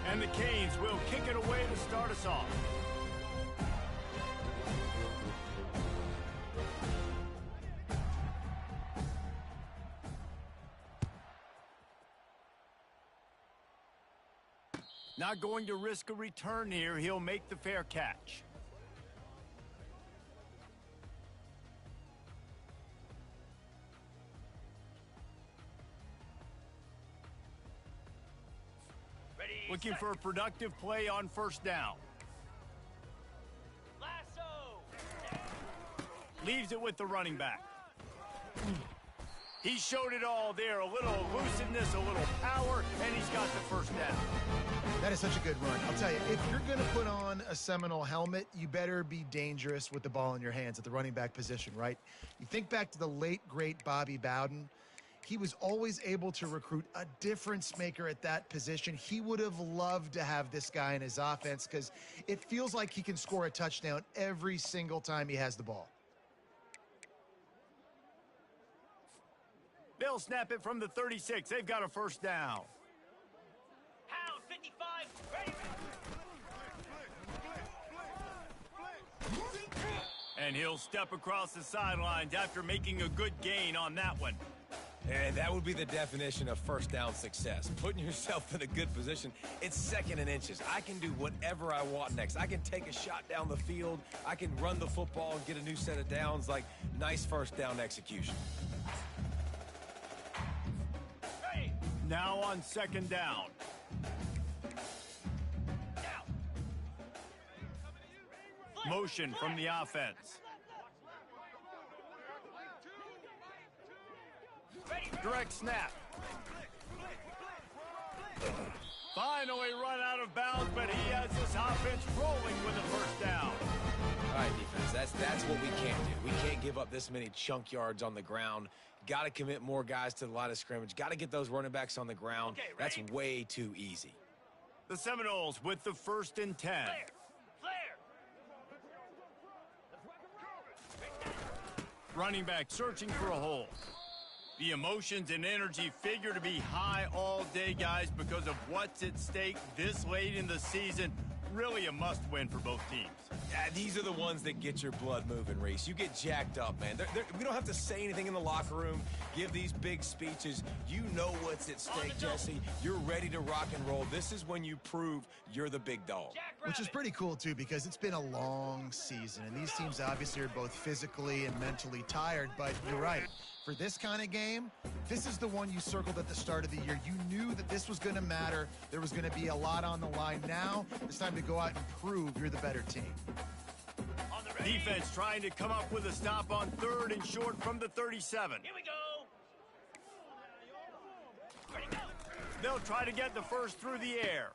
And the Canes will kick it away to start us off. Not going to risk a return here. He'll make the fair catch. Looking for a productive play on first down. Lasso. Leaves it with the running back. He showed it all there. A little elusiveness, a little power, and he's got the first down. That is such a good run. I'll tell you, if you're going to put on a Seminole helmet, you better be dangerous with the ball in your hands at the running back position, right? You think back to the late, great Bobby Bowden. He was always able to recruit a difference maker at that position. He would have loved to have this guy in his offense because it feels like he can score a touchdown every single time he has the ball. They'll snap it from the 36. They've got a first down. Hound 55, ready. And he'll step across the sidelines after making a good gain on that one. And that would be the definition of first down success. Putting yourself in a good position. It's second and inches. I can do whatever I want next. I can take a shot down the field. I can run the football and get a new set of downs. Like, nice first down execution. Hey. Now on second down. Motion from the offense. Direct snap. Finally run out of bounds, but he has this offense rolling with a first down. All right, defense, that's what we can't do. We can't give up this many chunk yards on the ground. Got to commit more guys to the line of scrimmage. Got to get those running backs on the ground. Okay, that's way too easy. The Seminoles with the 1st and 10. Flare. Running back searching for a hole. The emotions and energy figure to be high all day, guys, because of what's at stake this late in the season. Really a must-win for both teams. Yeah, these are the ones that get your blood moving, Reese. You get jacked up, man. We don't have to say anything in the locker room, give these big speeches. You know what's at stake, Jesse. You're ready to rock and roll. This is when you prove you're the big dog. Which is pretty cool, too, because it's been a long season, and these teams obviously are both physically and mentally tired, but you're right. For this kind of game, this is the one you circled at the start of the year. You knew that this was going to matter. There was going to be a lot on the line. Now it's time to go out and prove you're the better team. Defense trying to come up with a stop on 3rd and short from the 37. Here we go. Ready, go. They'll try to get the first through the air.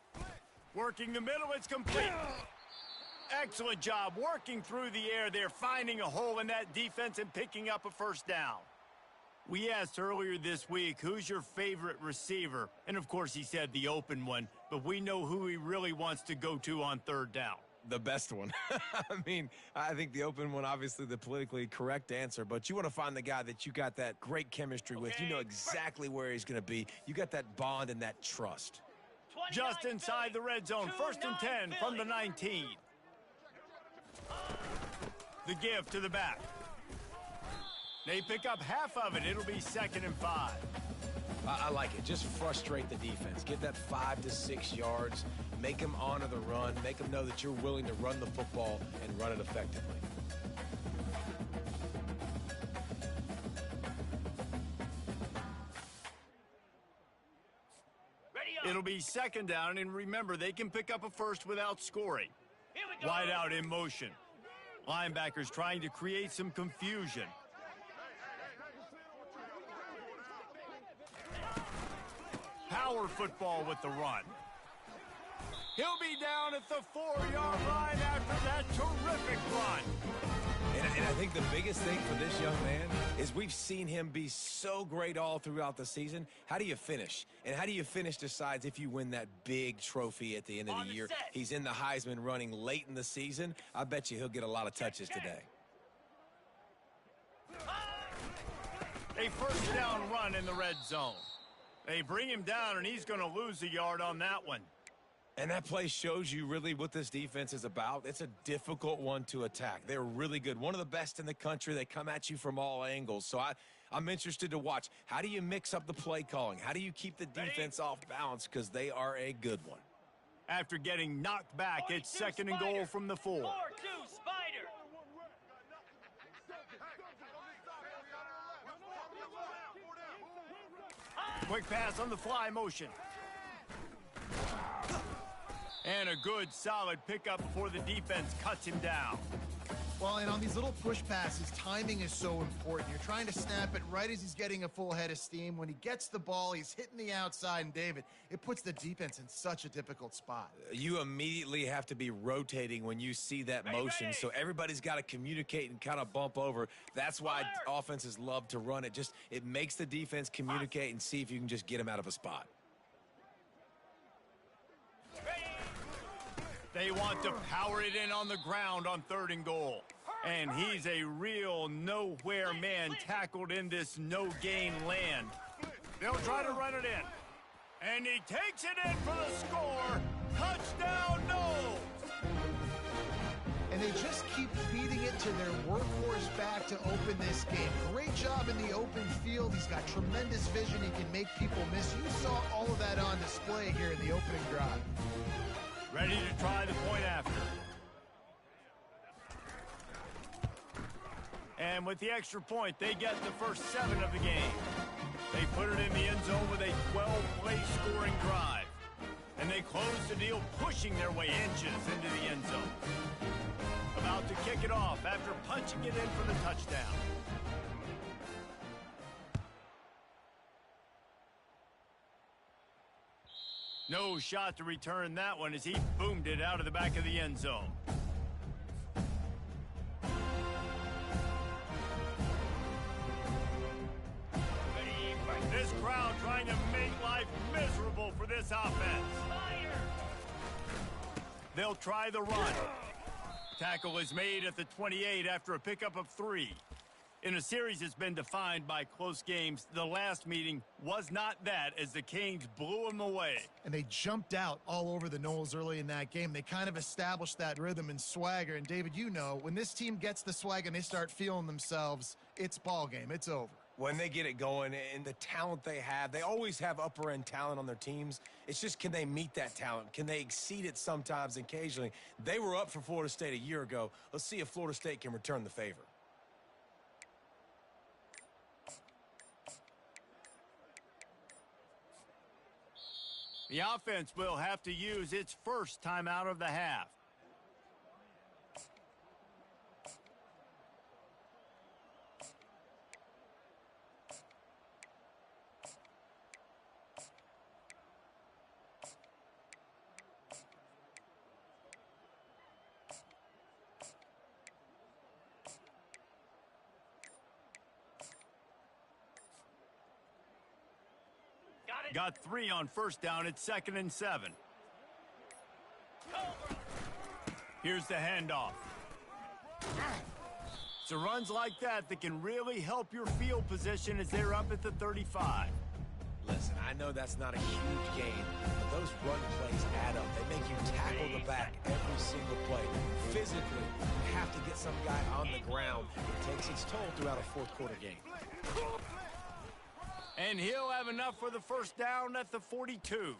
Working the middle, it's complete. Excellent job working through the air there, finding a hole in that defense and picking up a first down. We asked earlier this week, who's your favorite receiver? And, of course, he said the open one, but we know who he really wants to go to on 3rd down. The best one. I mean, I think the open one, obviously the politically correct answer, but you want to find the guy that you got that great chemistry with. You know exactly where he's going to be. You got that bond and that trust. Just inside the red zone, 1st and 10 from the 19. The give to the back. They pick up half of it. It'll be 2nd and 5. I like it. Just frustrate the defense. Get that 5 to 6 yards. Make them honor the run. Make them know that you're willing to run the football and run it effectively. It'll be 2nd down, and remember, they can pick up a first without scoring. Wide out in motion. Linebackers trying to create some confusion. Power football with the run. He'll be down at the 4-yard line after that terrific run. And I think the biggest thing for this young man is we've seen him be so great all throughout the season. How do you finish? And how do you finish decides if you win that big trophy at the end of the year. He's in the Heisman running late in the season. I bet you he'll get a lot of touches today. A first down run in the red zone. They bring him down, and he's going to lose a yard on that one. And that play shows you really what this defense is about. It's a difficult one to attack. They're really good. One of the best in the country. They come at you from all angles. So I'm interested to watch. How do you mix up the play calling? How do you keep the defense off balance? Because they are a good one. After getting knocked back, it's second and goal from the 4. 4-2 Spider. Quick pass on the fly motion. And a good, solid pickup before the defense cuts him down. Well, and on these little push passes, timing is so important. You're trying to snap it right as he's getting a full head of steam. When he gets the ball, he's hitting the outside, and David, it puts the defense in such a difficult spot. You immediately have to be rotating when you see that motion, so everybody's got to communicate and kind of bump over. That's why offenses love to run it. It makes the defense communicate and see if you can just get him out of a spot. They want to power it in on the ground on 3rd and goal. And he's a real nowhere man tackled in this no-gain land. They'll try to run it in. And he takes it in for the score. Touchdown, no! And they just keep feeding it to their workhorse back to open this game. Great job in the open field. He's got tremendous vision. He can make people miss. You saw all of that on display here in the opening drive. Ready to try the point after. And with the extra point, they get the first 7 of the game. They put it in the end zone with a 12-play scoring drive. And they close the deal, pushing their way inches into the end zone. About to kick it off after punching it in for the touchdown. No shot to return that one as he boomed it out of the back of the end zone. This crowd trying to make life miserable for this offense. They'll try the run. Tackle is made at the 28 after a pickup of 3. In a series that's been defined by close games, the last meeting was not that as the Canes blew them away. And they jumped out all over the Knowles early in that game. They kind of established that rhythm and swagger. And, David, you know, when this team gets the swag and they start feeling themselves, it's ball game. It's over. When they get it going and the talent they have, they always have upper-end talent on their teams. It's just, can they meet that talent? Can they exceed it sometimes, occasionally? They were up for Florida State a year ago. Let's see if Florida State can return the favor. The offense will have to use its first timeout of the half. Got 3 on first down. It's 2nd and 7. Here's the handoff. So runs like that can really help your field position as they're up at the 35. Listen, I know that's not a huge gain, but those run plays add up. They make you tackle the back every single play. Physically, you have to get some guy on the ground. It takes its toll throughout a fourth-quarter game. And he'll have enough for the first down at the 42.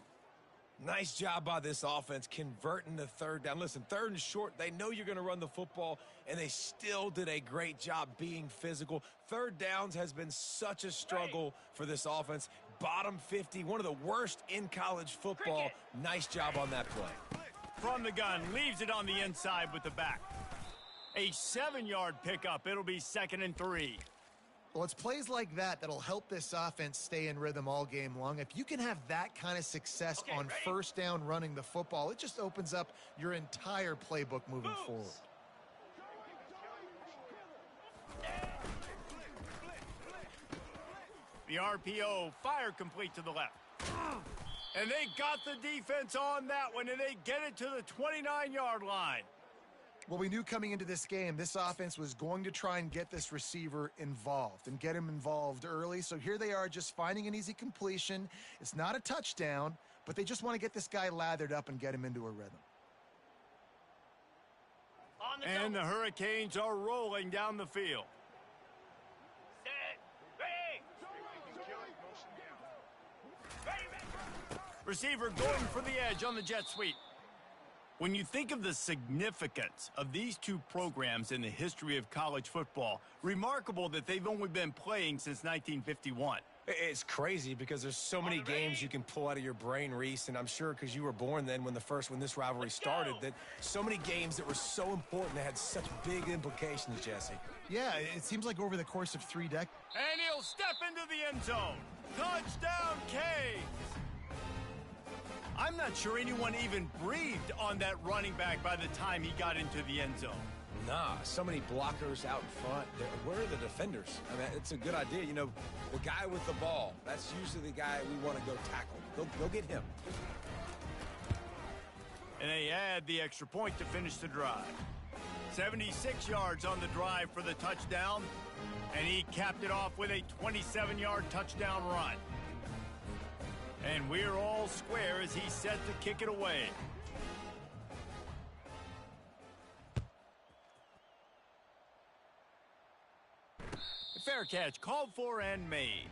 Nice job by this offense converting the 3rd down. Listen, 3rd and short, they know you're going to run the football, and they still did a great job being physical. 3rd downs has been such a struggle for this offense. Bottom 50, one of the worst in college football. Nice job on that play. From the gun, leaves it on the inside with the back. A 7-yard pickup. It'll be 2nd and 3. Well, it's plays like that that'll help this offense stay in rhythm all game long. If you can have that kind of success on first down running the football, it just opens up your entire playbook moving forward. The RPO, fire complete to the left. And they got the defense on that one, and they get it to the 29-yard line. Well, we knew coming into this game, this offense was going to try and get this receiver involved and get him involved early. So here they are just finding an easy completion. It's not a touchdown, but they just want to get this guy lathered up and get him into a rhythm. On the And go. the Hurricanes are rolling down the field. Set. Ready. Ready, ready. Receiver going for the edge on the jet sweep. When you think of the significance of these two programs in the history of college football, remarkable that they've only been playing since 1951. It's crazy because there's so many games you can pull out of your brain, Reese, and I'm sure because you were born then when this rivalry started, that so many games that were so important that had such big implications, Jesse. Yeah, it seems like over the course of 3 decades. And he'll step into the end zone. Touchdown, Canes! I'm not sure anyone even breathed on that running back by the time he got into the end zone. Nah, so many blockers out in front. Where are the defenders? I mean, it's a good idea. You know, the guy with the ball, that's usually the guy we want to go tackle. Go get him. And they add the extra point to finish the drive. 76 yards on the drive for the touchdown, and he capped it off with a 27-yard touchdown run. And we're all square as he's set to kick it away. Fair catch called for and made.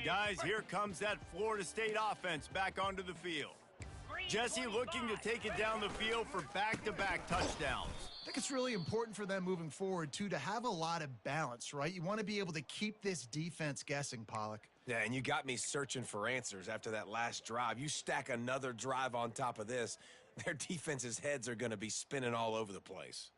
Guys, here comes that Florida State offense back onto the field. Jesse looking to take it down the field for back-to-back touchdowns. I think it's really important for them moving forward, too, to have a lot of balance, right? You want to be able to keep this defense guessing, Pollock. Yeah, and you got me searching for answers after that last drive. You stack another drive on top of this, their defense's heads are going to be spinning all over the place.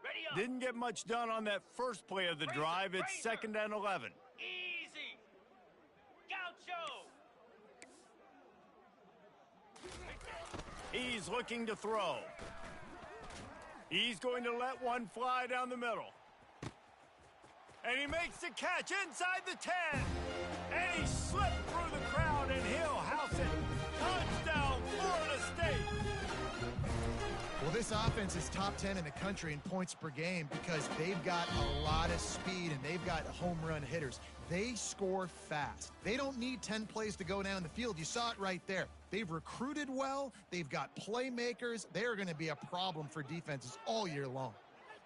Ready up. Didn't get much done on that first play of the drive. It's 2nd and 11. Easy. Gaucho. He's looking to throw. He's going to let one fly down the middle. And he makes the catch inside the 10. And he slipped through the crowd, and he'll house it. Touchdown, Florida State. Well, this offense is top 10 in the country in points per game because they've got a lot of speed and they've got home run hitters. They score fast. They don't need 10 plays to go down the field. You saw it right there. They've recruited well. They've got playmakers. They're going to be a problem for defenses all year long.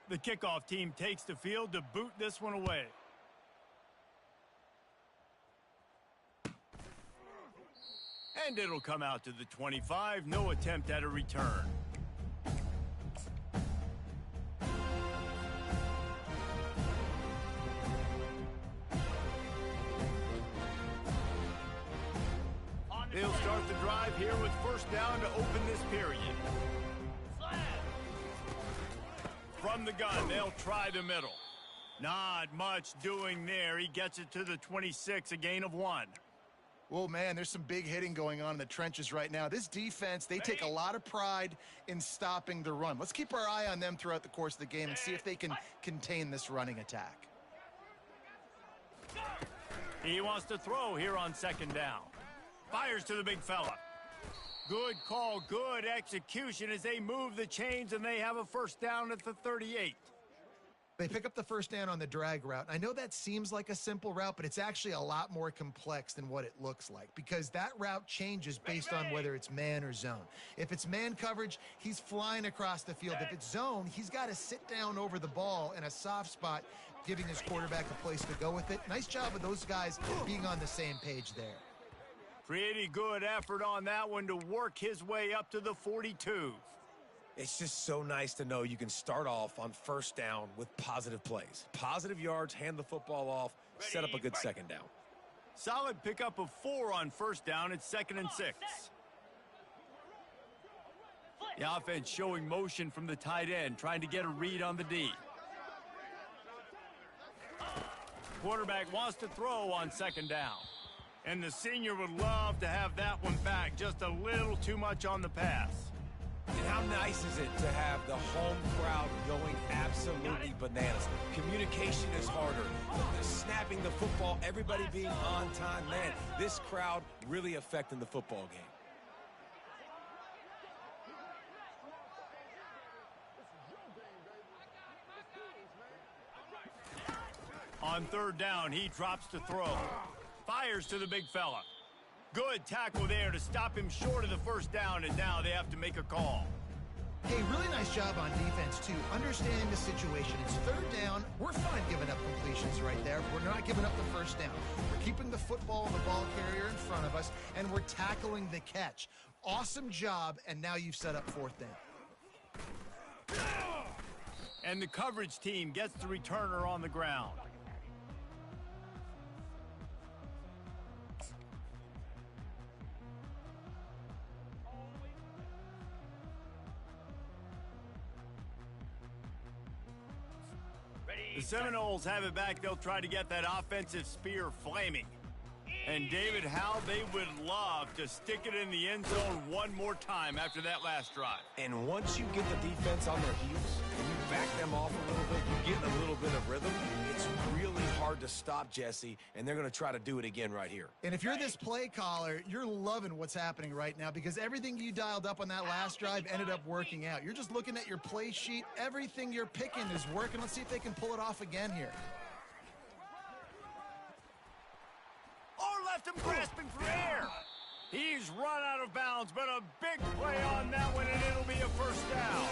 The kickoff team takes the field to boot this one away. And it'll come out to the 25. No attempt at a return. They'll start the drive here with first down to open this period. From the gun, they'll try the middle. Not much doing there. He gets it to the 26, a gain of 1. Well, man, there's some big hitting going on in the trenches right now. This defense, they take a lot of pride in stopping the run. Let's keep our eye on them throughout the course of the game and see if they can contain this running attack. He wants to throw here on 2nd down. Fires to the big fella. Good call, good execution as they move the chains, and they have a first down at the 38. They pick up the first down on the drag route. I know that seems like a simple route, but it's actually a lot more complex than what it looks like because that route changes based on whether it's man or zone. If it's man coverage, he's flying across the field. If it's zone, he's got to sit down over the ball in a soft spot, giving his quarterback a place to go with it. Nice job of those guys being on the same page there. Pretty good effort on that one to work his way up to the 42. It's just so nice to know you can start off on first down with positive plays. Positive yards, hand the football off, set up a good 2nd down. Solid pickup of 4 on first down. It's 2nd and 6. The offense showing motion from the tight end, trying to get a read on the D. quarterback wants to throw on second down. And the senior would love to have that one back. Just a little too much on the pass. And how nice is it to have the home crowd going absolutely bananas? Communication is harder. Snapping the football, everybody being on time. Man, this crowd really affecting the football game. On third down, he drops to throw. Fires to the big fella. Good tackle there to stop him short of the first down, and now they have to make a call. Hey, really nice job on defense, too. Understanding the situation. It's third down. We're fine giving up completions right there. We're not giving up the first down. We're keeping the football and the ball carrier in front of us, and we're tackling the catch. Awesome job, and now you've set up fourth down. And the coverage team gets the returner on the ground. The Seminoles have it back. They'll try to get that offensive spear flaming. And David, how they would love to stick it in the end zone one more time after that last drive. And once you get the defense on their heels, and you back them off a little bit, you get a little bit of rhythm, it's really hard to stop, Jesse, and they're going to try to do it again right here. And if you're this play caller, you're loving what's happening right now because everything you dialed up on that last drive ended up working out. You're just looking at your play sheet. Everything you're picking is working. Let's see if they can pull it off again here. Or left him grasping for air. He's run out of bounds, but a big play on that one, and it'll be a first down.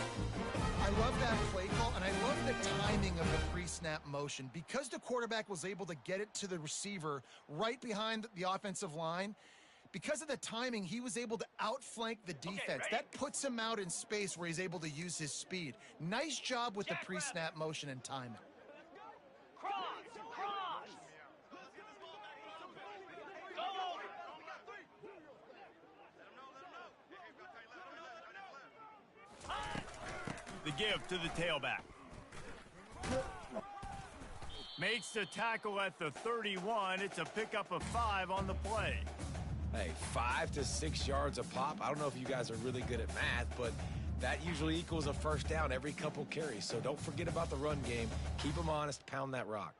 I love that play call, and I love the timing of the pre-snap motion. Because the quarterback was able to get it to the receiver right behind the offensive line, because of the timing, he was able to outflank the defense. That puts him out in space where he's able to use his speed. Nice job with the pre-snap motion and timing. Cross! Go! The give to the tailback. Makes the tackle at the 31. It's a pickup of 5 on the play. Hey, 5 to 6 yards a pop. I don't know if you guys are really good at math, but that usually equals a first down every couple carries. So don't forget about the run game. Keep them honest. Pound that rock.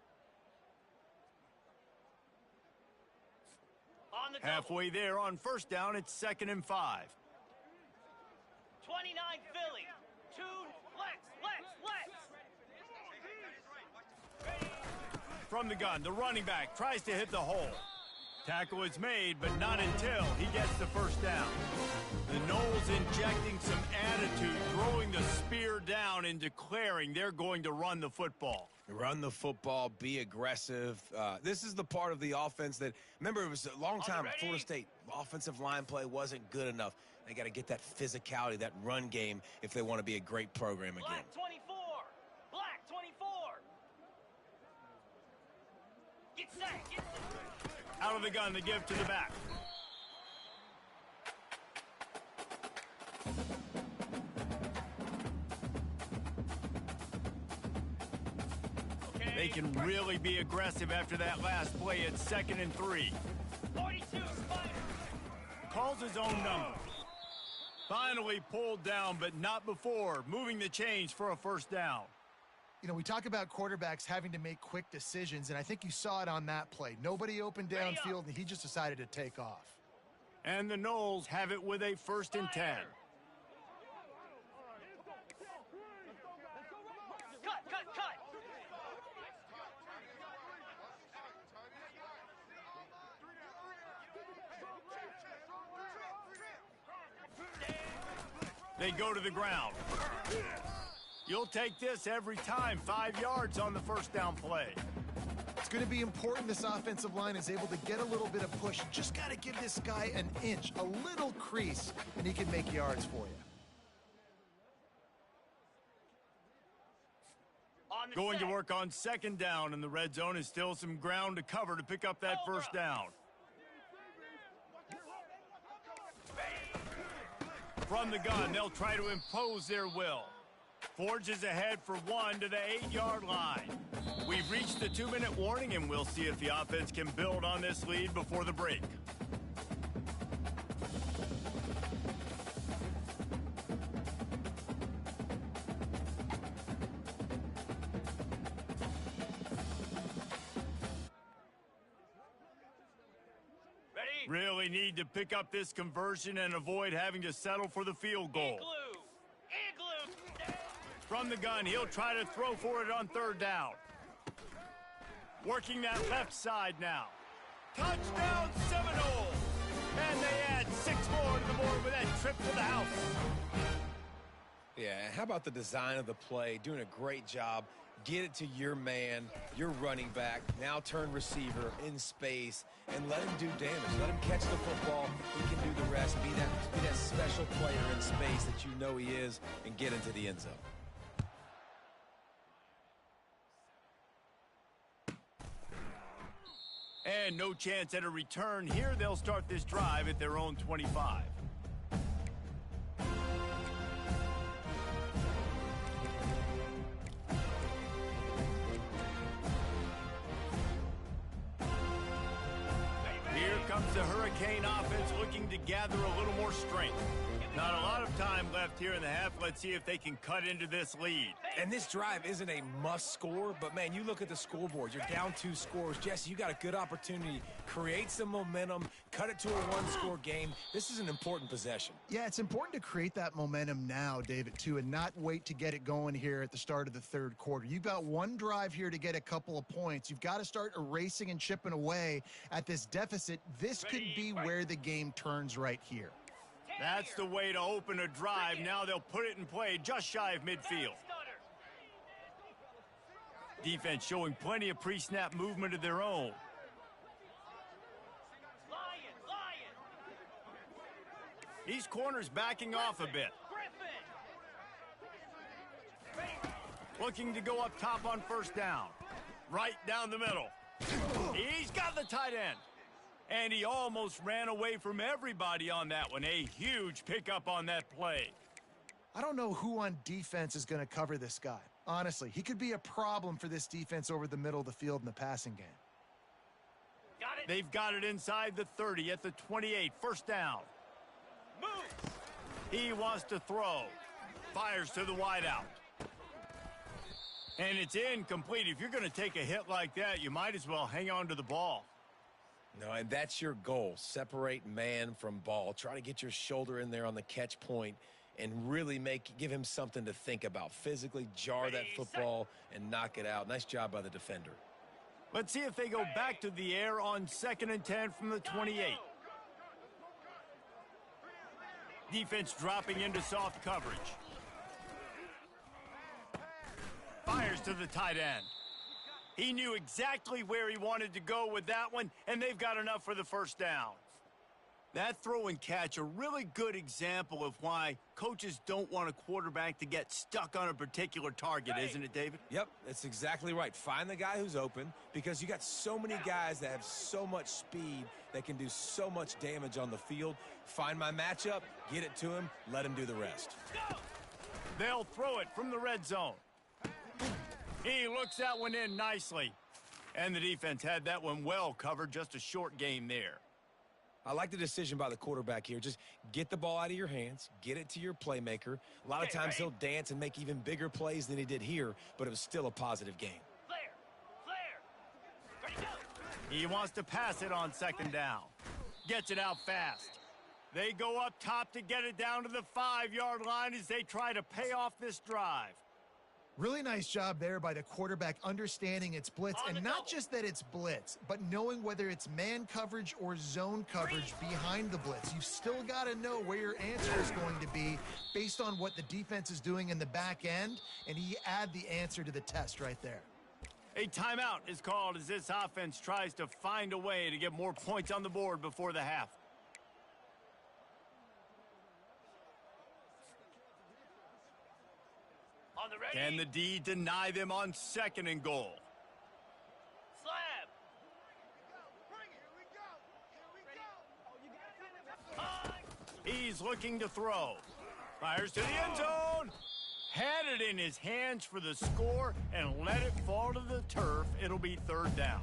On the double. Halfway there on first down, it's 2nd and 5. 29 Philly. 2 flex. From the gun, the running back tries to hit the hole. Tackle is made, but not until he gets the first down. The Noles injecting some attitude, throwing the spear down and declaring they're going to run the football. Run the football, be aggressive. This is the part of the offense that, remember, it was a long time at Florida State. Offensive line play wasn't good enough. They got to get that physicality, that run game, if they want to be a great program again. Black 24. Black 24. Get set. Out of the gun, the give to the back. They can really be aggressive after that last play. It's 2nd and 3. 42 Spider. Calls his own number. Finally pulled down, but not before. Moving the chains for a first down. You know, we talk about quarterbacks having to make quick decisions, and I think you saw it on that play. Nobody opened downfield, and he just decided to take off. And the Noles have it with a 1st and 10. Cut. They go to the ground. You'll take this every time. 5 yards on the first down play. It's going to be important this offensive line is able to get a little bit of push. Just got to give this guy an inch, a little crease, and he can make yards for you. Going to work on 2nd down, and the red zone is still some ground to cover to pick up that first down. From the gun, they'll try to impose their will. Forges ahead for 1 to the 8-yard line. We've reached the a 2-minute warning, and we'll see if the offense can build on this lead before the break. Really need to pick up this conversion and avoid having to settle for the field goal. Igloo. From the gun, he'll try to throw for it on 3rd down. Working that left side now. Touchdown Seminole! And they add 6 more to the board with that trip to the house. Yeah, how about the design of the play? Doing a great job. Get it to your man, your running back, now turn receiver in space, and let him do damage. Let him catch the football. He can do the rest. Be that special player in space that you know he is, and get into the end zone. And no chance at a return here. They'll start this drive at their own 25. Here comes the Hurricane offense looking to gather a little more strength. Not a lot of time left here in the half. Let's see if they can cut into this lead. And this drive isn't a must score, but man, you look at the scoreboard. You're down 2 scores. Jesse, you got a good opportunity. Create some momentum. Cut it to a 1-score game. This is an important possession. Yeah, it's important to create that momentum now, David, too, and not wait to get it going here at the start of the 3rd quarter. You've got one drive here to get a couple of points. You've got to start erasing and chipping away at this deficit. This could be where the game turns right here. That's the way to open a drive. Now they'll put it in play just shy of midfield. Defense showing plenty of pre-snap movement of their own. These corners backing off a bit. Looking to go up top on 1st down. Right down the middle. He's got the tight end. And he almost ran away from everybody on that one. A huge pickup on that play. I don't know who on defense is going to cover this guy. Honestly, he could be a problem for this defense over the middle of the field in the passing game. They've got it inside the 30 at the 28. 1st down. Move. He wants to throw. Fires to the wideout. And it's incomplete. If you're going to take a hit like that, you might as well hang on to the ball. No, and that's your goal. Separate man from ball. Try to get your shoulder in there on the catch point and really give him something to think about. Physically jar that football and knock it out. Nice job by the defender. Let's see if they go back to the air on 2nd and 10 from the 28. Defense dropping into soft coverage. Fires to the tight end. He knew exactly where he wanted to go with that one, and they've got enough for the 1st down. That throw and catch, a really good example of why coaches don't want a quarterback to get stuck on a particular target, isn't it, David? Yep, that's exactly right. Find the guy who's open, because you got so many guys that have so much speed that can do so much damage on the field. Find my matchup, get it to him, let him do the rest. They'll throw it from the red zone. He looks that one in nicely. And the defense had that one well covered. Just a short game there. I like the decision by the quarterback here. Just get the ball out of your hands, get it to your playmaker. A lot of times he'll dance and make even bigger plays than he did here, but it was still a positive game. Ready, go. He wants to pass it on 2nd down. Gets it out fast. They go up top to get it down to the 5-yard line as they try to pay off this drive. Really nice job there by the quarterback understanding it's blitz, and not just that it's blitz, but knowing whether it's man coverage or zone coverage behind the blitz. You've still got to know where your answer is going to be based on what the defense is doing in the back end, and he add the answer to the test right there. A timeout is called as this offense tries to find a way to get more points on the board before the half. On the ready. Can the D deny them on 2nd and goal? Slab. He's looking to throw. Fires to the end zone. Had it in his hands for the score and let it fall to the turf. It'll be third down.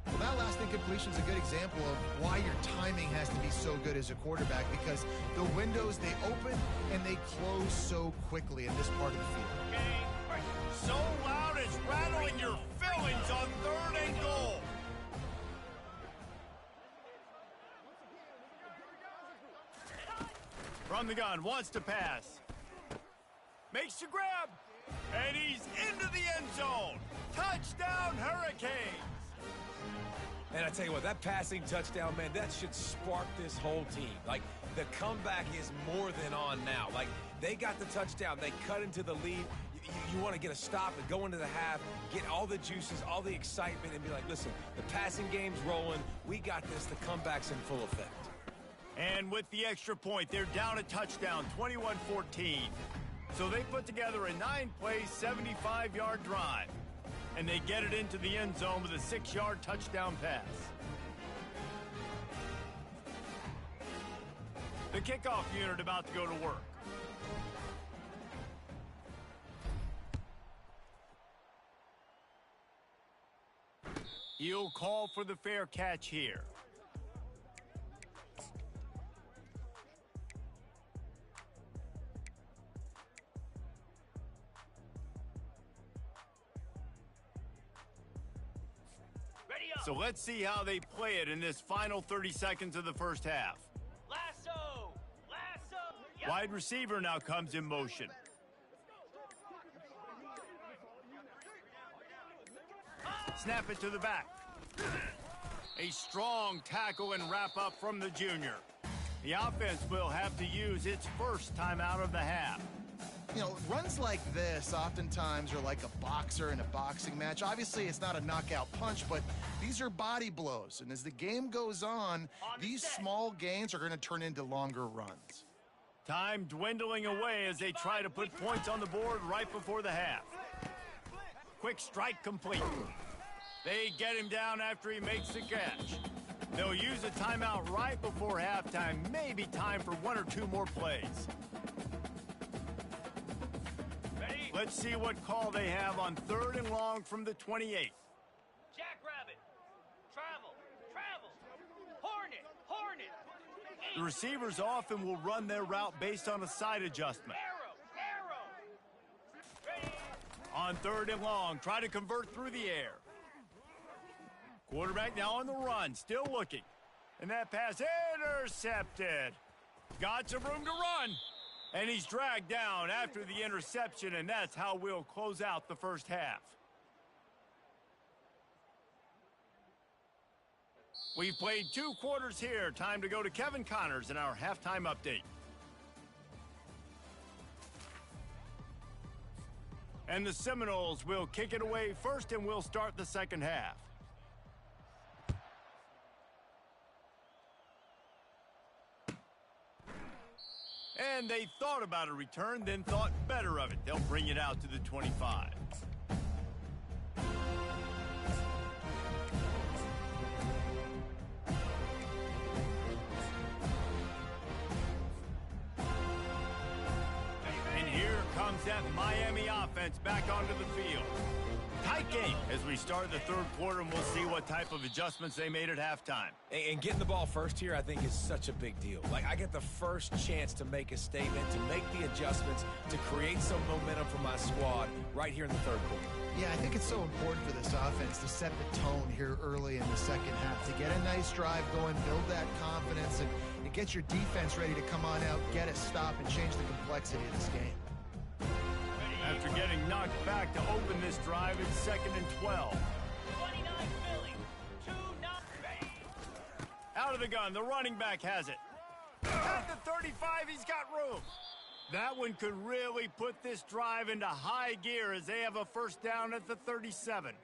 Well, that last incompletion is a good example of why your timing has to be so good as a quarterback, because the windows, they open and they close so quickly in this part of the field. So loud it's rattling your fillings on 3rd and goal. From the gun, wants to pass. Makes the grab. And he's into the end zone. Touchdown, Hurricanes. And I tell you what, that passing touchdown, man, that should spark this whole team. Like, the comeback is more than on now. Like, they got the touchdown. They cut into the lead. You want to get a stop and go into the half, get all the juices, all the excitement, and be like, listen, the passing game's rolling. We got this. The comeback's in full effect. And with the extra point, they're down a touchdown, 21-14. So they put together a 9-play, 75-yard drive. And they get it into the end zone with a 6-yard touchdown pass. The kickoff unit about to go to work. He'll call for the fair catch here. So let's see how they play it in this final 30 seconds of the first half. Lasso! Lasso! Yep. Wide receiver now comes in motion. Snap it to the back. A strong tackle and wrap up from the junior. The offense will have to use its first timeout of the half. You know, runs like this oftentimes are like a boxer in a boxing match. Obviously, it's not a knockout punch, but these are body blows. And as the game goes on, these small gains are going to turn into longer runs. Time dwindling away as they try to put points on the board right before the half. Quick strike complete. They get him down after he makes the catch. They'll use a timeout right before halftime. Maybe time for 1 or 2 more plays. Let's see what call they have on 3rd and long from the 28. Jackrabbit! Travel! Travel! Hornet! Hornet! The receivers often will run their route based on a side adjustment. Arrow! Arrow! Ready! On 3rd and long, try to convert through the air. Quarterback now on the run, still looking. And that pass intercepted. Got some room to run. And he's dragged down after the interception, and that's how we'll close out the first half. We've played 2 quarters here. Time to go to Kevin Connors in our halftime update. And the Seminoles will kick it away first, and we'll start the second half. And they thought about a return, then thought better of it. They'll bring it out to the 25. And here comes that Miami offense back onto the field. Tight game as we start the 3rd quarter, and we'll see what type of adjustments they made at halftime. And getting the ball first here, I think, is such a big deal. Like, I get the first chance to make a statement, to make the adjustments, to create some momentum for my squad right here in the 3rd quarter. Yeah, I think it's so important for this offense to set the tone here early in the second half, to get a nice drive going, build that confidence, and get your defense ready to come on out, get a stop, and change the complexity of this game. After getting knocked back to open this drive, it's 2nd and 12. 29 Philly! 2-9 ready! Out of the gun, the running back has it. At the 35, he's got room. That one could really put this drive into high gear as they have a first down at the 37.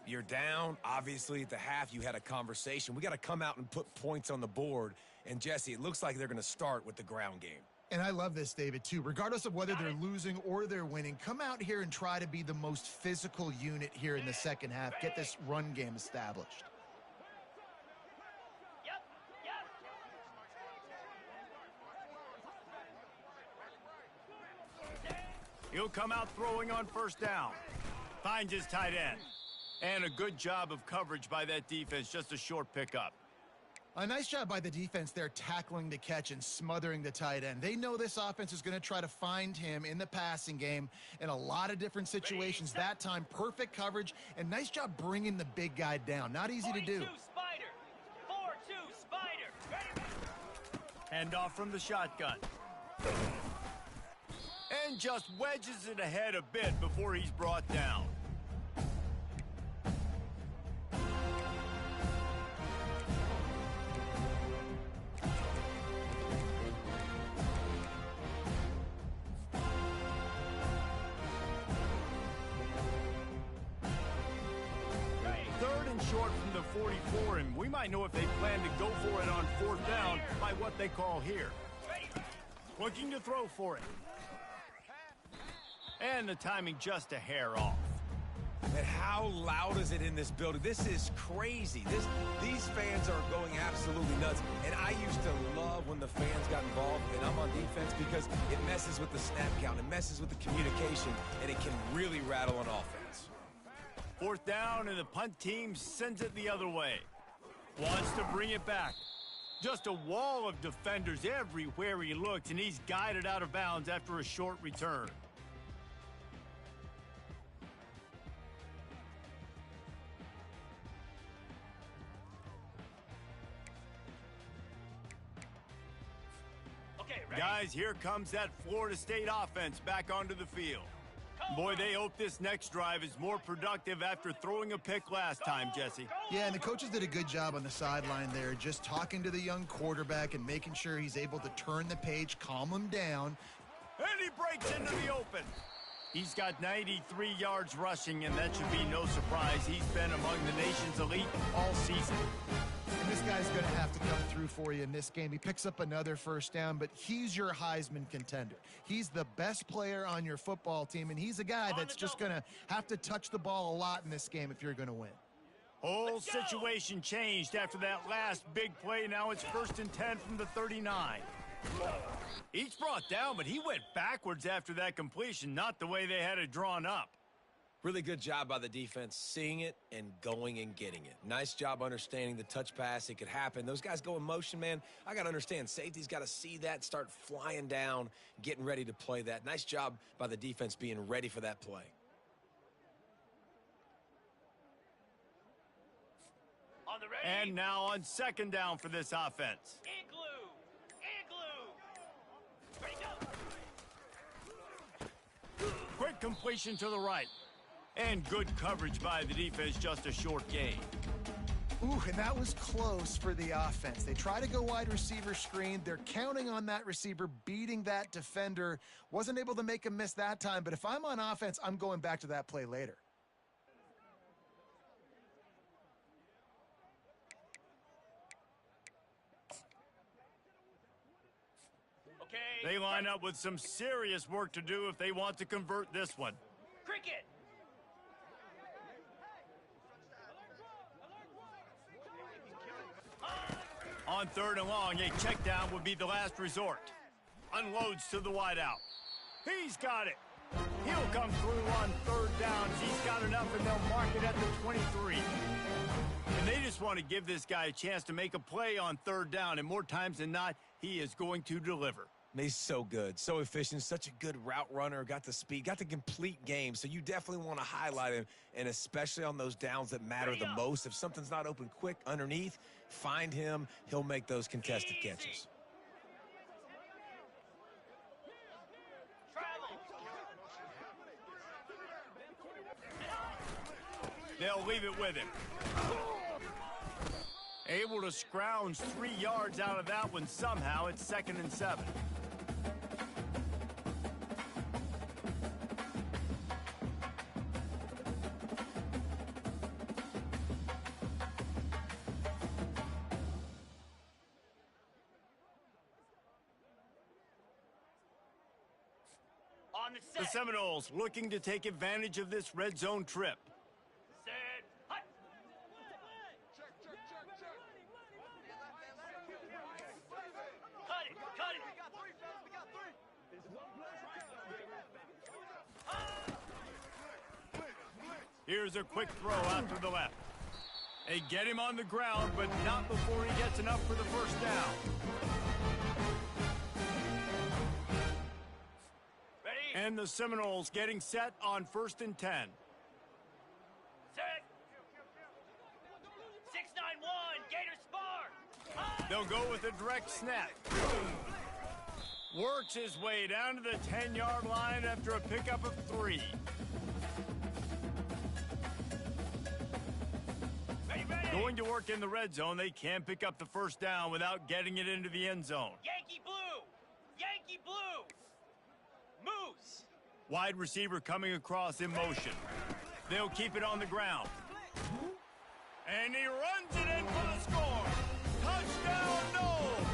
You're down. Obviously, at the half, you had a conversation. We got to come out and put points on the board. And, Jesse, it looks like they're going to start with the ground game. And I love this, David, too. Regardless of whether they're losing or they're winning, come out here and try to be the most physical unit here in the second half. Get this run game established. Yep! Yep! He'll come out throwing on first down. Finds his tight end. And a good job of coverage by that defense, just a short pickup. A nice job by the defense there tackling the catch and smothering the tight end. They know this offense is going to try to find him in the passing game in a lot of different situations. That time, perfect coverage, and nice job bringing the big guy down. Not easy to do. 42 Spider. 4-2 Spider. Hand off from the shotgun. And just wedges it ahead a bit before he's brought down. Third and short from the 44, and we might know if they plan to go for it on fourth down by what they call here. Looking to throw for it. And the timing just a hair off. And how loud is it in this building? This is crazy. These fans are going absolutely nuts. And I used to love when the fans got involved, and I'm on defense, because it messes with the snap count, it messes with the communication, and it can really rattle an offense. Fourth down, and the punt team sends it the other way. Wants to bring it back. Just a wall of defenders everywhere he looks, and he's guided out of bounds after a short return. Okay, ready? Guys, here comes that Florida State offense back onto the field. Boy, they hope this next drive is more productive after throwing a pick last time, Jesse. Yeah, and the coaches did a good job on the sideline there, just talking to the young quarterback and making sure he's able to turn the page, calm him down. And he breaks into the open. He's got 93 yards rushing, and that should be no surprise. He's been among the nation's elite all season. And this guy's going to have to come through for you in this game. He picks up another first down, but he's your Heisman contender. He's the best player on your football team, and he's a guy that's just going to have to touch the ball a lot in this game if you're going to win. Whole situation changed after that last big play. Now it's 1st and 10 from the 39. Each brought down, but he went backwards after that completion, not the way they had it drawn up. Really good job by the defense, seeing it and going and getting it. Nice job understanding the touch pass. It could happen. Those guys go in motion, man. I got to understand, safety's got to see that, start flying down, getting ready to play that. Nice job by the defense being ready for that play. On the ready. And now on 2nd down for this offense. Igloo. Igloo. Ready, go. Quick completion to the right. And good coverage by the defense, just a short gain. Ooh, and that was close for the offense. They try to go wide receiver screen. They're counting on that receiver beating that defender. Wasn't able to make a miss that time, but if I'm on offense, I'm going back to that play later. Okay. They line up with some serious work to do if they want to convert this one. Cricket. On 3rd and long, a check down would be the last resort. Unloads to the wideout. He's got it. He'll come through on 3rd downs. He's got enough, and they'll mark it at the 23. And they just want to give this guy a chance to make a play on 3rd down, and more times than not, he is going to deliver. He's so good, so efficient, such a good route runner, got the speed, got the complete game, so you definitely want to highlight him, and especially on those downs that matter the most. If something's not open quick underneath, find him. He'll make those contested catches. Travel. They'll leave it with him. Able to scrounge 3 yards out of that one somehow. It's 2nd and 7. On the The set. Seminoles looking to take advantage of this red zone trip. Set. Hut. Cut it. Cut it. Here's a quick throw out to the left. They get him on the ground, but not before he gets enough for the first down. Ready? And the Seminoles getting set on 1st and 10. Set. 6-9-1. Gator Spar. They'll go with a direct snap. Works his way down to the 10-yard line after a pickup of 3. Going to work in the red zone, they can pick up the first down without getting it into the end zone. Yankee Blue. Yankee Blue. Moose. Wide receiver coming across in motion. They'll keep it on the ground. And he runs it in for the score. Touchdown, Noles!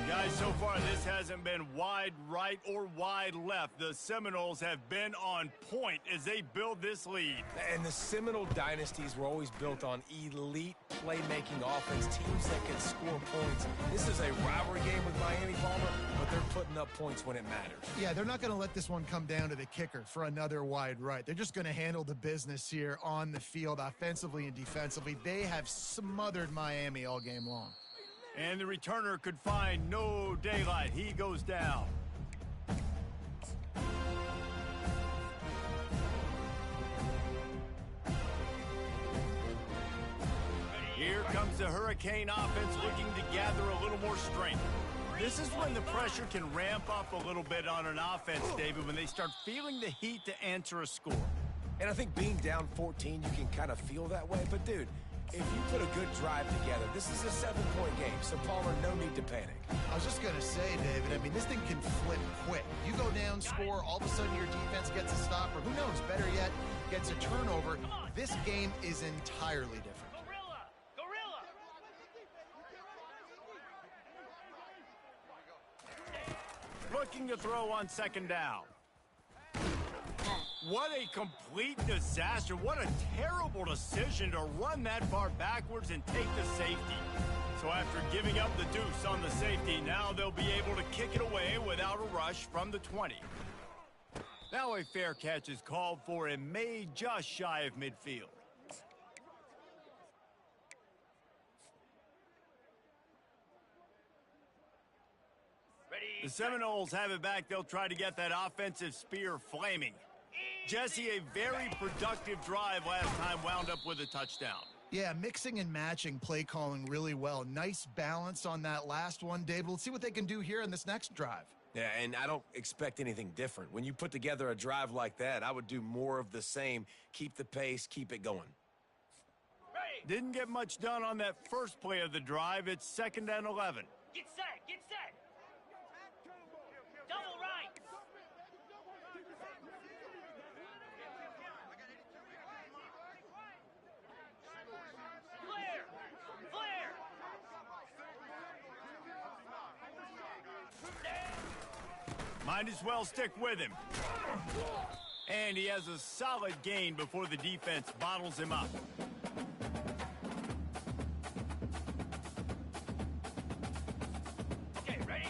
Guys, so far this hasn't been wide right or wide left. The Seminoles have been on point as they build this lead. And the Seminole dynasties were always built on elite playmaking offense, teams that can score points. This is a rivalry game with Miami, Palmer, but they're putting up points when it matters. Yeah, they're not going to let this one come down to the kicker for another wide right. They're just going to handle the business here on the field, offensively and defensively. They have smothered Miami all game long. And the returner could find no daylight. He goes down. Here comes the Hurricane offense looking to gather a little more strength. This is when the pressure can ramp up a little bit on an offense, David, when they start feeling the heat to answer a score. And I think being down 14, you can kind of feel that way. But, dude, if you put a good drive together, this is a 7-point game, so Palmer, no need to panic. I was just going to say, David, I mean, this thing can flip quick. You go down, score, all of a sudden your defense gets a stop, or who knows, better yet, gets a turnover. This game is entirely different. Gorilla. Gorilla. Looking to throw on 2nd down. What a complete disaster. What a terrible decision to run that far backwards and take the safety. So after giving up the deuce on the safety, now they'll be able to kick it away without a rush from the 20. Now a fair catch is called for and made just shy of midfield. Ready. The Seminoles have it back. They'll try to get that offensive spear flaming. Jesse, a very productive drive last time wound up with a touchdown. Yeah, mixing and matching play calling really well. Nice balance on that last one, David. Let's see what they can do here in this next drive. Yeah, and I don't expect anything different. When you put together a drive like that, I would do more of the same. Keep the pace, keep it going. Ready. Didn't get much done on that first play of the drive. It's 2nd and 11. Get set. Get set. Double right. Flare. Flare. Might as well stick with him. And he has a solid gain before the defense bottles him up. Okay, ready?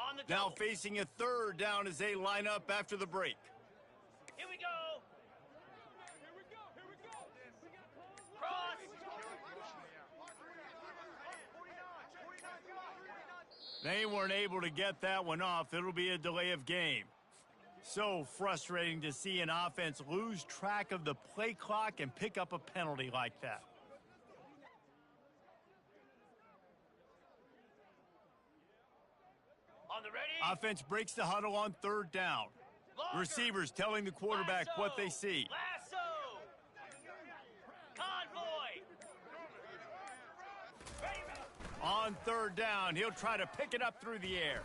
On the Now double. facing a 3rd down as they line up after the break. Here we go. Cross. They weren't able to get that one off. It'll be a delay of game. So frustrating to see an offense lose track of the play clock and pick up a penalty like that. On the ready. Offense breaks the huddle on 3rd down. Longer. Receivers telling the quarterback Lasso. what they see. Lasso. Convoy. Ready. On 3rd down, he'll try to pick it up through the air.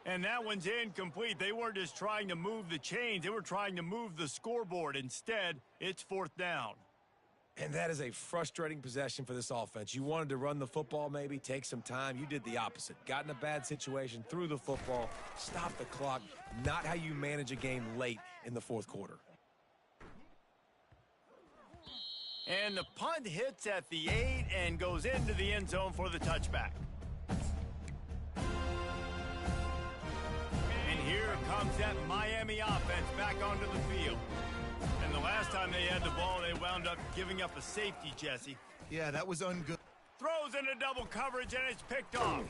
And that one's incomplete. They weren't just trying to move the chains. They were trying to move the scoreboard. Instead, it's 4th down. And that is a frustrating possession for this offense. You wanted to run the football maybe, take some time. You did the opposite. Got in a bad situation, threw the football, stopped the clock. Not how you manage a game late in the fourth quarter. And the punt hits at the 8 and goes into the end zone for the touchback. And here comes that Miami offense back onto the field. And the last time they had the ball, they wound up giving up a safety, Jesse. Yeah, that was ungood. Throws into double coverage, and it's picked off.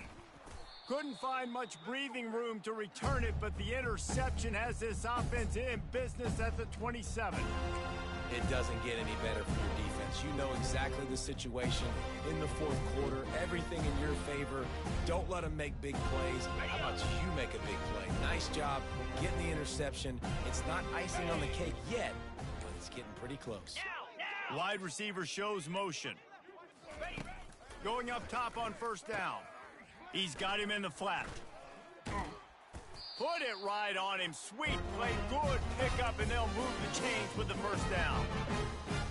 Couldn't find much breathing room to return it, but the interception has this offense in business at the 27. It doesn't get any better for your defense. You know exactly the situation in the fourth quarter. Everything in your favor. Don't let them make big plays. How about you make a big play? Nice job getting the interception. It's not icing on the cake yet, but it's getting pretty close. Now! Wide receiver shows motion. Going up top on first down. He's got him in the flat. Put it right on him. Sweet play, good pickup, and they'll move the chains with the first down.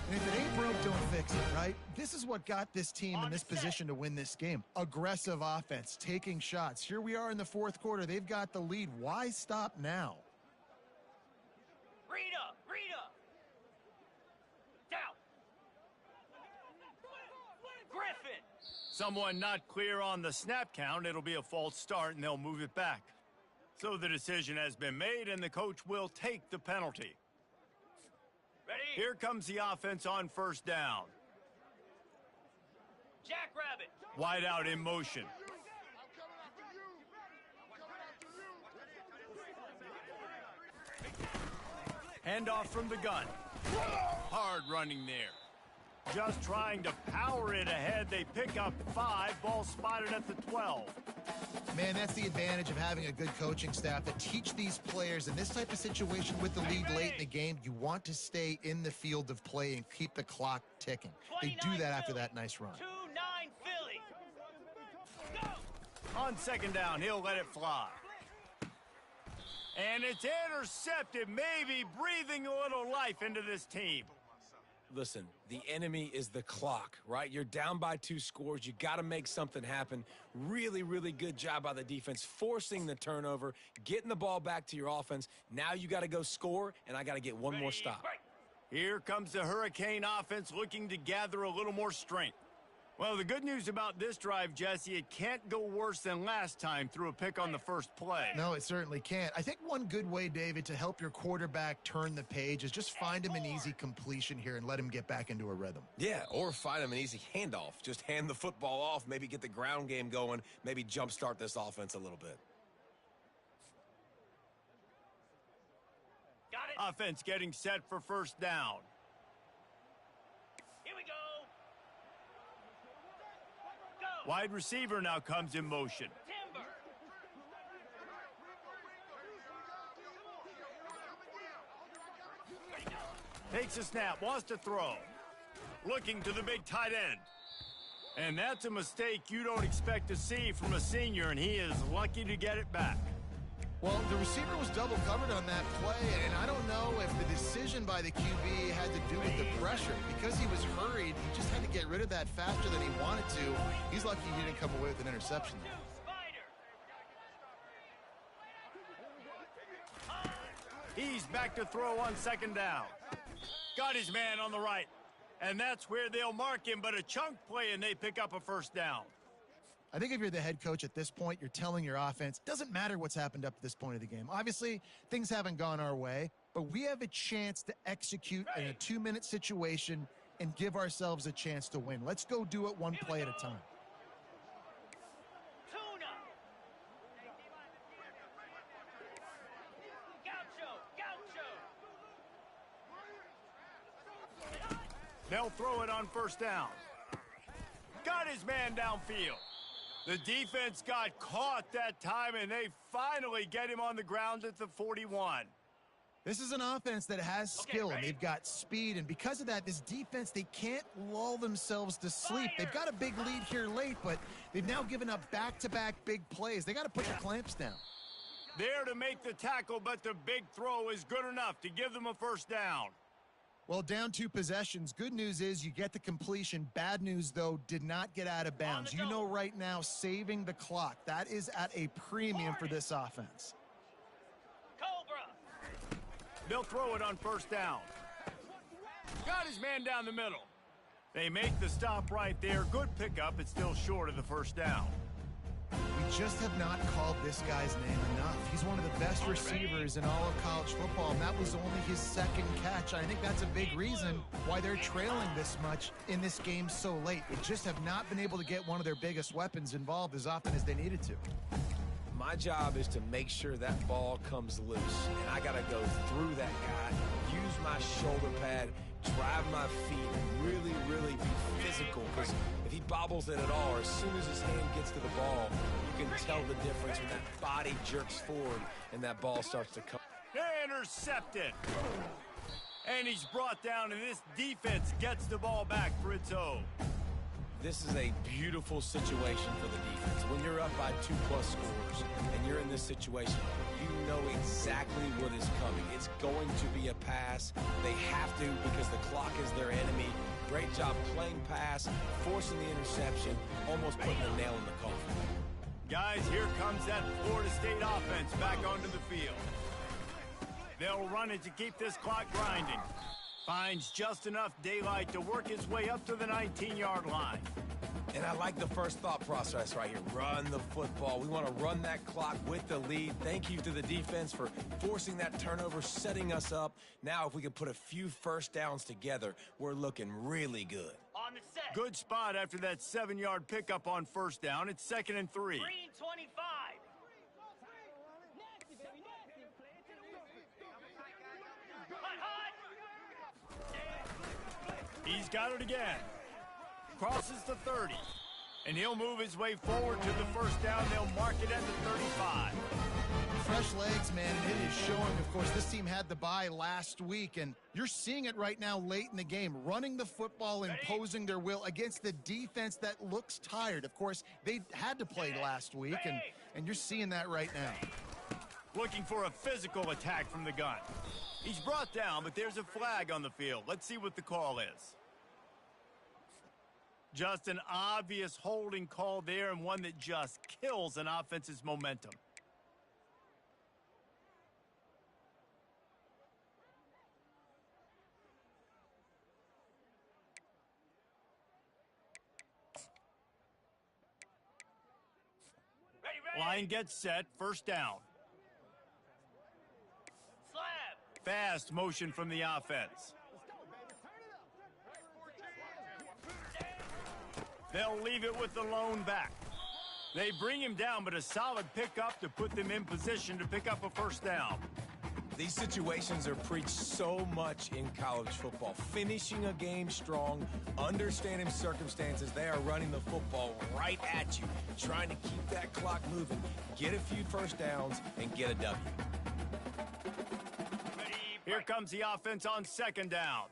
And if it ain't broke, don't fix it, right? This is what got this team in this position to win this game. Aggressive offense, taking shots. Here we are in the fourth quarter. They've got the lead. Why stop now? Rita! Down! Griffin! Someone not clear on the snap count. It'll be a false start, and they'll move it back. So the decision has been made, and the coach will take the penalty. Ready? Here comes the offense on first down. Jackrabbit! Wide out in motion. Handoff from the gun. Hard running there. Just trying to power it ahead. They pick up 5. Ball spotted at the 12. Man, that's the advantage of having a good coaching staff to teach these players in this type of situation with the lead late in the game. You want to stay in the field of play and keep the clock ticking. They do that after that nice run. 2-9 Philly. Go! On second down, he'll let it fly. And it's intercepted, maybe breathing a little life into this team. Listen, the enemy is the clock, right? You're down by 2 scores. You got to make something happen. Really, really good job by the defense, forcing the turnover, getting the ball back to your offense. Now you got to go score, and I got to get one more stop. Here comes the Hurricane offense looking to gather a little more strength. Well, the good news about this drive, Jesse, it can't go worse than last time through a pick on the first play. No, it certainly can't. I think one good way, David, to help your quarterback turn the page is just find him an easy completion here and let him get back into a rhythm. Yeah, or find him an easy handoff. Just hand the football off, maybe get the ground game going, maybe jumpstart this offense a little bit. Got it. Offense getting set for first down. Here we go. Wide receiver now comes in motion. Timber. Takes a snap, wants to throw. Looking to the big tight end. And that's a mistake you don't expect to see from a senior, and he is lucky to get it back. Well, the receiver was double covered on that play, and I don't know if the decision by the QB had to do with the pressure. Because he was hurried, he just had to get rid of that faster than he wanted to. He's lucky he didn't come away with an interception. He's back to throw on second down. Got his man on the right. And that's where they'll mark him, but a chunk play, and they pick up a first down. I think if you're the head coach at this point, you're telling your offense, doesn't matter what's happened up to this point of the game. Obviously, things haven't gone our way, but we have a chance to execute in a 2-minute situation and give ourselves a chance to win. Let's go do it one play at a time. They'll throw it on first down. Got his man downfield. The defense got caught that time, and they finally get him on the ground at the 41. This is an offense that has skill, and they've got speed, and because of that, this defense, they can't lull themselves to sleep. They've got a big lead here late, but they've now given up back-to-back big plays. They got to put the clamps down. There to make the tackle, but the big throw is good enough to give them a first down. Well, down 2 possessions. Good news is you get the completion. Bad news, though, did not get out of bounds. You know right now, saving the clock, that is at a premium for this offense. Cobra. They'll throw it on first down. Got his man down the middle. They make the stop right there. Good pickup. It's still short of the first down. We just have not called this guy's name enough. He's one of the best receivers in all of college football, and that was only his 2nd catch. I think that's a big reason why they're trailing this much in this game so late. They just have not been able to get one of their biggest weapons involved as often as they needed to. My job is to make sure that ball comes loose, and I got to go through that guy, use my shoulder pad, drive my feet, and really, really be physical, because if he bobbles it at all, or as soon as his hand gets to the ball, you can tell the difference when that body jerks forward and that ball starts to come. Intercepted. And he's brought down, and this defense gets the ball back for its own. This is a beautiful situation for the defense. When you're up by 2+ scores and you're in this situation, you know exactly what is coming. It's going to be a pass. They have to because the clock is their enemy. Great job playing pass, forcing the interception, almost putting the nail in the coffin. Guys, here comes that Florida State offense back onto the field. They'll run it to keep this clock grinding. Finds just enough daylight to work his way up to the 19-yard line. And I like the first thought process right here. Run the football. We want to run that clock with the lead. Thank you to the defense for forcing that turnover, setting us up. Now, if we can put a few first downs together, we're looking really good. On the set. Good spot after that 7-yard pickup on first down. It's 2nd and 3. Green 25. He's got it again. Crosses the 30. And he'll move his way forward to the first down. They'll mark it at the 35. Fresh legs, man, and it is showing. Of course, this team had the bye last week, and you're seeing it right now late in the game, running the football, imposing their will against the defense that looks tired. Of course, they had to play last week, and you're seeing that right now. Looking for a physical attack from the gun. He's brought down, but there's a flag on the field. Let's see what the call is. Just an obvious holding call there, and one that just kills an offense's momentum. Line gets set, first down. Slab. Fast motion from the offense. They'll leave it with the lone back. They bring him down, but a solid pickup to put them in position to pick up a first down. These situations are preached so much in college football. Finishing a game strong, understanding circumstances. They are running the football right at you, trying to keep that clock moving, get a few first downs, and get a W. Here comes the offense on second down.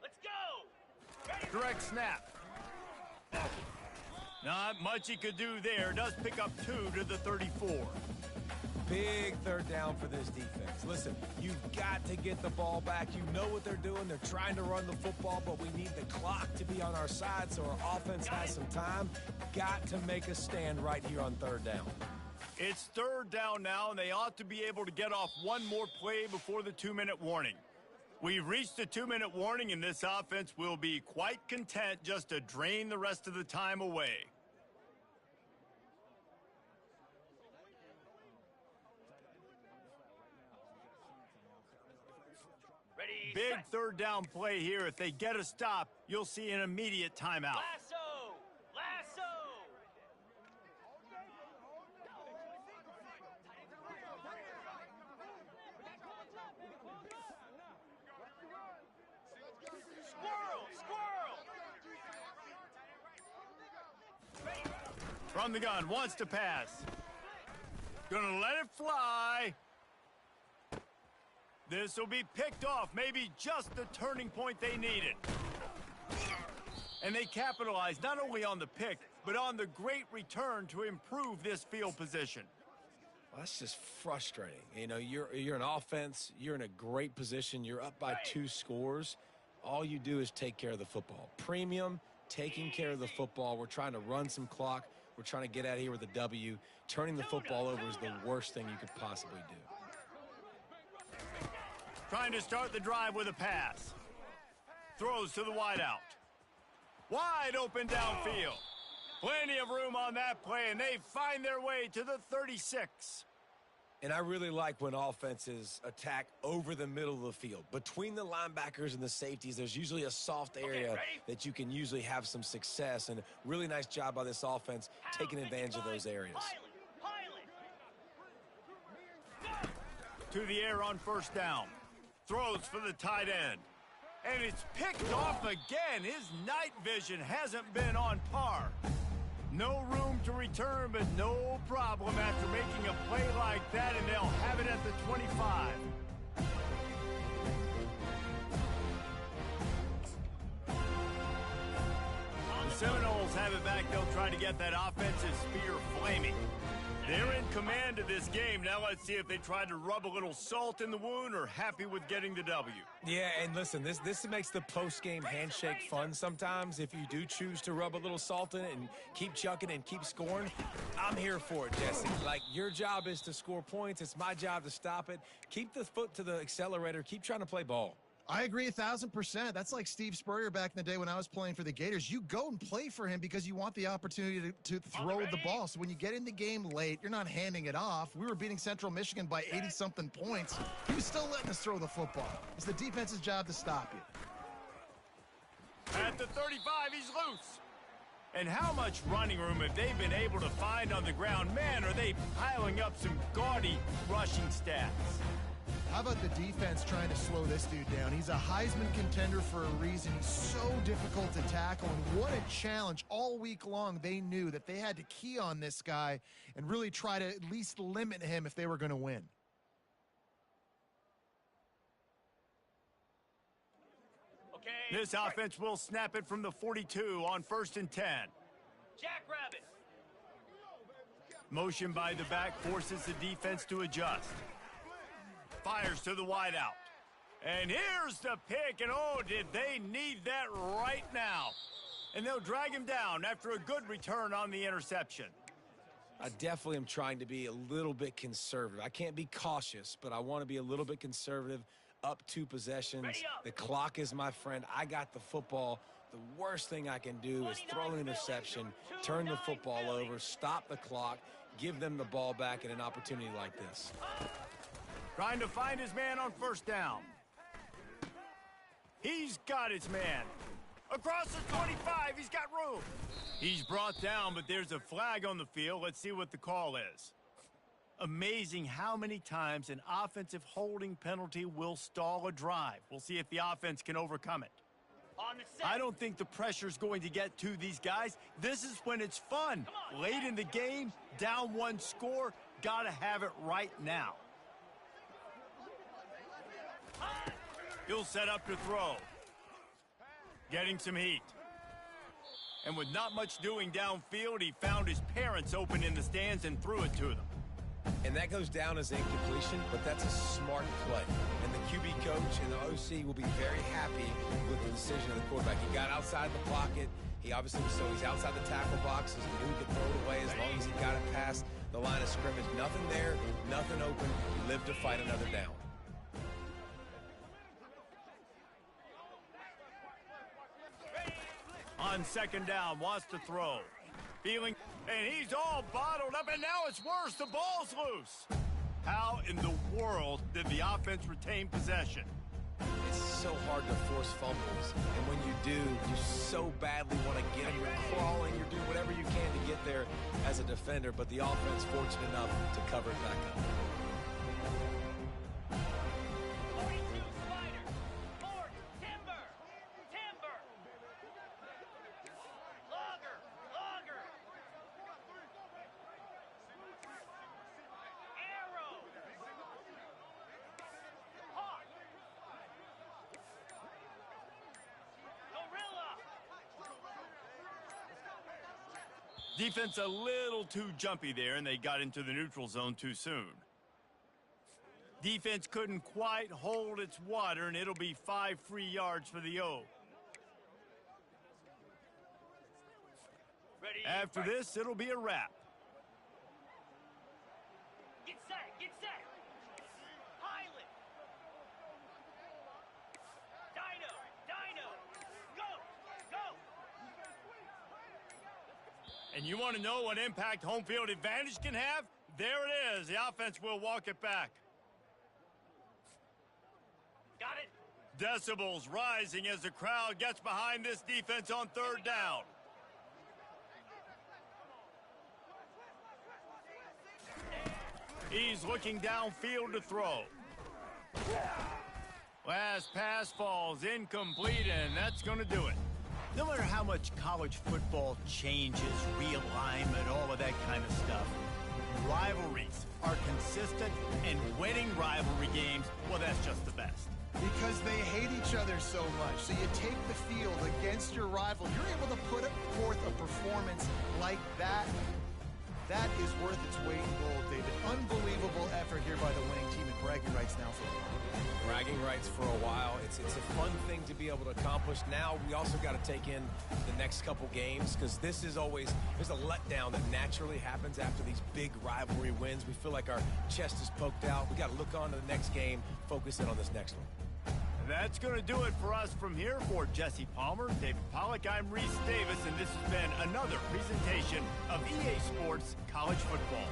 Let's go. Direct snap. Not much he could do there. Does pick up 2 to the 34. Big third down for this defense. Listen, you've got to get the ball back. You know what they're doing. They're trying to run the football, but we need the clock to be on our side so our offense has some time. Got to make a stand right here on third down. It's third down now, and they ought to be able to get off one more play before the 2-minute warning. We've reached the 2-minute warning, and this offense will be quite content just to drain the rest of the time away. Ready, Big set. third down play here. If they get a stop, you'll see an immediate timeout. Lasso. Lasso. Squirrel. Squirrel. From the gun, wants to pass. Gonna let it fly. This will be picked off, maybe just the turning point they needed. And they capitalized not only on the pick, but on the great return to improve this field position. That's just frustrating. You know, you're an offense. You're in a great position. You're up by 2 scores. All you do is take care of the football. Premium, taking care of the football. We're trying to run some clock. We're trying to get out of here with a W. Turning the football over is the worst thing you could possibly do. Trying to start the drive with a pass. Throws to the wideout. Wide open downfield. Plenty of room on that play, and they find their way to the 36. And I really like when offenses attack over the middle of the field. Between the linebackers and the safeties, there's usually a soft area that you can usually have some success. And really nice job by this offense taking advantage of those areas. To the air on first down. Throws for the tight end. And it's picked off again. His night vision hasn't been on par. No room to return, but no problem after making a play like that, and they'll have it at the 25. The Seminoles have it back. They'll try to get that offensive spear flaming. They're in command of this game. Now let's see if they try to rub a little salt in the wound or happy with getting the W. Yeah, and listen, this makes the post-game handshake fun sometimes. If you do choose to rub a little salt in it and keep chucking and keep scoring, I'm here for it, Jesse. Like, your job is to score points. It's my job to stop it. Keep the foot to the accelerator. Keep trying to play ball. I agree 1,000%. That's like Steve Spurrier back in the day when I was playing for the Gators. You go and play for him because you want the opportunity to throw the ball. So when you get in the game late, you're not handing it off. We were beating Central Michigan by 80-something points. He was still letting us throw the football. It's the defense's job to stop you. At the 35, he's loose. And how much running room have they been able to find on the ground? Man, are they piling up some gaudy rushing stats. How about the defense trying to slow this dude down? He's a Heisman contender for a reason. He's so difficult to tackle, and what a challenge. All week long, they knew that they had to key on this guy and really try to at least limit him if they were going to win. Okay. This offense will snap it from the 42 on 1st and 10. Jackrabbit. Motion by the back forces the defense to adjust. Fires to the wideout. And here's the pick, and oh, did they need that right now. And they'll drag him down after a good return on the interception. I definitely am trying to be a little bit conservative. I can't be cautious, but I want to be a little bit conservative. Up 2 possessions. The clock is my friend. I got the football. The worst thing I can do is throw an interception, turn the football over, stop the clock, give them the ball back in an opportunity like this. Trying to find his man on 1st down. He's got his man. Across the 25, he's got room. He's brought down, but there's a flag on the field. Let's see what the call is. Amazing how many times an offensive holding penalty will stall a drive. We'll see if the offense can overcome it. On the set. I don't think the pressure's going to get to these guys. This is when it's fun. Late in the game, down 1 score, gotta have it right now. He'll set up to throw. Getting some heat. And with not much doing downfield, he found his parents open in the stands and threw it to them. And that goes down as incompletion, but that's a smart play. And the QB coach and the OC will be very happy with the decision of the quarterback. He got outside the pocket. He obviously was, so he's outside the tackle boxes. He knew he could throw it away as long as he got it past the line of scrimmage. Nothing there, nothing open. He lived to fight another down. On 2nd down, wants to throw. Feeling, and he's all bottled up, and now it's worse. The ball's loose. How in the world did the offense retain possession? It's so hard to force fumbles, and when you do, you so badly want to get them. You're crawling, you're doing whatever you can to get there as a defender, but the offense fortunate enough to cover it back up. 42 Spider. 4 Timber. Timber. Logger. Logger. Arrow. Hawk. Gorilla. Defense a little too jumpy there, and they got into the neutral zone too soon. Defense couldn't quite hold its water, and it'll be 5 free yards for the O. Ready. After this, it'll be a wrap. Get set. Get set. Highland. Dino. Go. And you want to know what impact home field advantage can have? There it is. The offense will walk it back. Got it. Decibels rising as the crowd gets behind this defense on 3rd down. He's looking downfield to throw. Last pass falls incomplete, and that's going to do it. No matter how much college football changes, realignment, all of that kind of stuff, rivalries are consistent, and winning rivalry games, well, that's just the best. Because they hate each other so much. So you take the field against your rival. You're able to put forth a performance like that. That is worth its weight in gold, David. Unbelievable effort here by the winning team, and bragging rights now for a while. Bragging rights for a while. It's a fun thing to be able to accomplish. Now we also got to take in the next couple games, because this is always, there's a letdown that naturally happens after these big rivalry wins. We feel like our chest is poked out. We got to look on to the next game, focus in on this next one. That's going to do it for us from here. For Jesse Palmer, David Pollack, I'm Reese Davis, and this has been another presentation of EA Sports College Football.